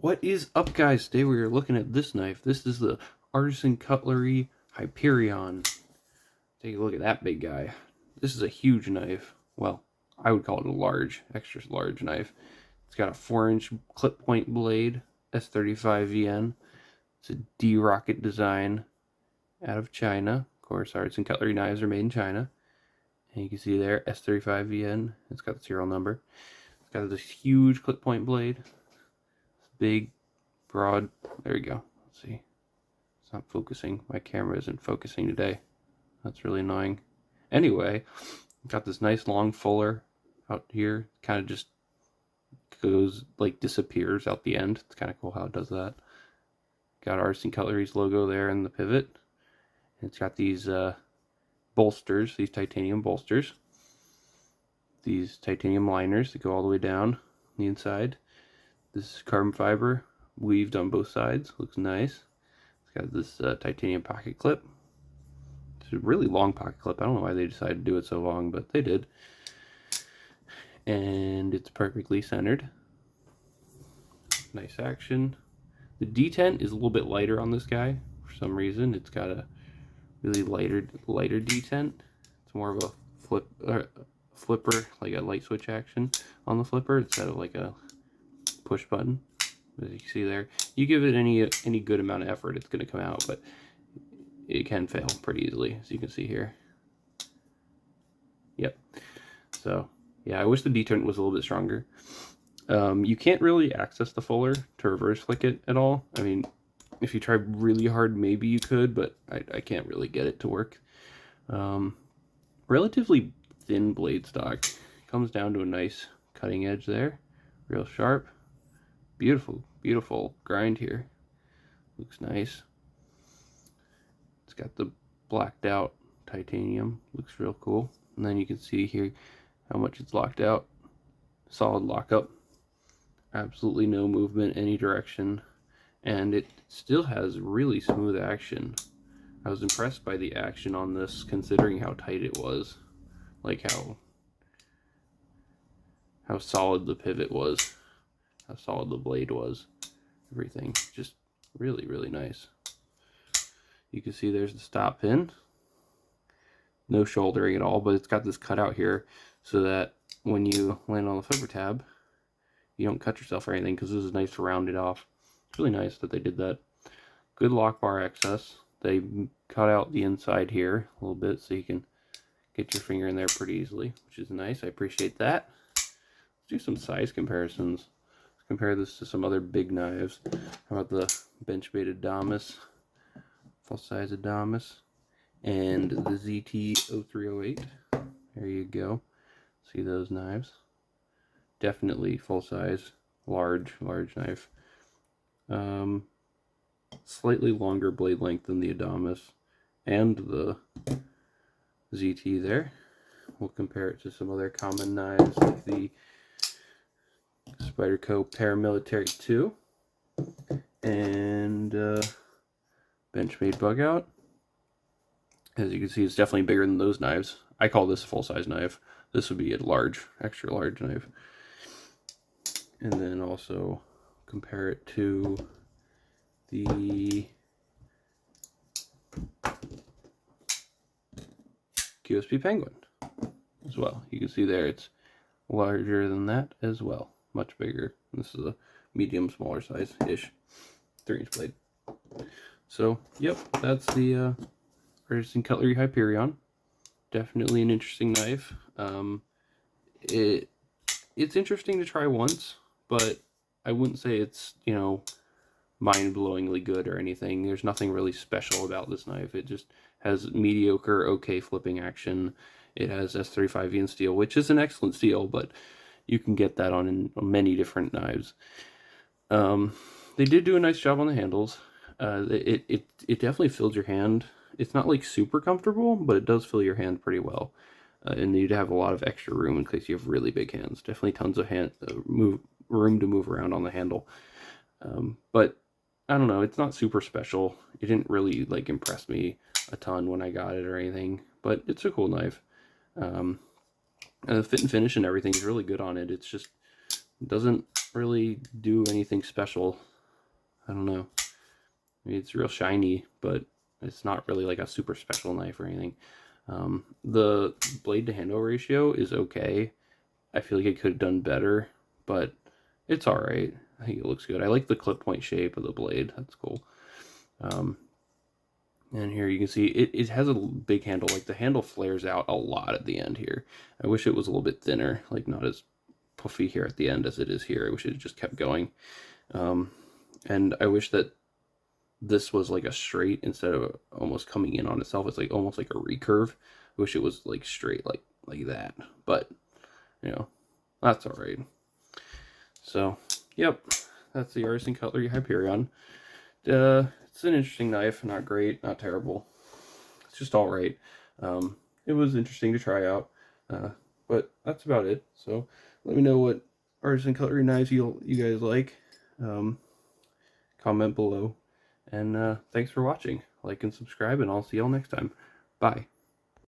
What is up, guys? Today we are looking at this knife. This is the Artisan Cutlery Hyperion. Take a look at that big guy. This is a huge knife. Well, I would call it a large, extra large knife. It's got a 4-inch clip point blade, S35VN. It's a D-rocket design out of China. Of course, Artisan Cutlery knives are made in China. And you can see there, S35VN. It's got the serial number. It's got this huge clip point blade. Big, broad. There we go. Let's see. It's not focusing. My camera isn't focusing today. That's really annoying. Anyway, got this nice long fuller out here. Kind of just goes, like, disappears out the end. It's kind of cool how it does that. Got Artisan Cutlery's logo there in the pivot. And it's got these bolsters, these titanium bolsters. These titanium liners that go all the way down the inside. This is carbon fiber, weaved on both sides. Looks nice. It's got this titanium pocket clip. It's a really long pocket clip. I don't know why they decided to do it so long, but they did. And it's perfectly centered. Nice action. The detent is a little bit lighter on this guy for some reason. It's got a really lighter detent. It's more of a flipper, like a light switch action on the flipper instead of like a push button. As you can see there, you give it any good amount of effort, it's going to come out, but it can fail pretty easily, as you can see here. Yep. So yeah, I wish the detent was a little bit stronger. You can't really access the fuller to reverse flick it at all. I mean, if you try really hard, maybe you could, but I can't really get it to work. Relatively thin blade stock. Comes down to a nice cutting edge there. Real sharp. Beautiful, beautiful grind here. Looks nice. It's got the blacked out titanium. Looks real cool. And then you can see here how much it's locked out. Solid lockup. Absolutely no movement any direction. And it still has really smooth action. I was impressed by the action on this considering how tight it was. Like how solid the pivot was. How solid the blade was. Everything. Just really, really nice. You can see there's the stop pin. No shouldering at all, but it's got this cutout here so that when you land on the flipper tab, you don't cut yourself or anything, because this is nice to round it off. It's really nice that they did that. Good lock bar access. They cut out the inside here a little bit so you can get your finger in there pretty easily, which is nice. I appreciate that. Let's do some size comparisons. Let's compare this to some other big knives. How about the Benchmade Adamas, full size Adamas, and the ZT-0308. There you go. See those knives? Definitely full size, large knife. Slightly longer blade length than the Adamas and the ZT there. We'll compare it to some other common knives like the Spyderco Paramilitary 2 and Benchmade Bug Out. As you can see, it's definitely bigger than those knives. I call this a full-size knife. This would be a large, extra large knife. And then also compare it to the QSP Penguin as well. You can see there it's larger than that as well. Much bigger. This is a medium, smaller size-ish 3-inch blade. So, yep, that's the Artisan Cutlery Hyperion. Definitely an interesting knife. It's interesting to try once, but I wouldn't say it's, you know, mind-blowingly good or anything. There's nothing really special about this knife. It just has mediocre, okay flipping action. It has S35VN steel, which is an excellent steel, but you can get that on many different knives. They did do a nice job on the handles. It definitely fills your hand. It's not like super comfortable, but it does fill your hand pretty well. And you'd have a lot of extra room in case you have really big hands. Definitely tons of room to move around on the handle. But I don't know, it's not super special. It didn't really like impress me a ton when I got it or anything, but it's a cool knife. The fit and finish and everything is really good on it. It's just, it doesn't really do anything special I don't know. I mean, it's real shiny, but it's not really like a super special knife or anything. The blade to handle ratio is okay. I feel like it could have done better, but it's alright. I think it looks good. I like the clip point shape of the blade. That's cool. And here you can see it has a big handle. Like the handle flares out a lot at the end here. I wish it was a little bit thinner, like not as puffy here at the end as it is here. I wish it just kept going. And I wish that this was like a straight instead of almost coming in on itself. It's like almost like a recurve. I wish it was like straight like that. But, you know, that's all right. So, yep, that's the Artisan Cutlery Hyperion. It's an interesting knife. Not great, not terrible. It's just all right. It was interesting to try out. But that's about it. So let me know what Artisan Cutlery knives you guys like. Comment below. And thanks for watching. Like and subscribe, and I'll see y'all next time. Bye.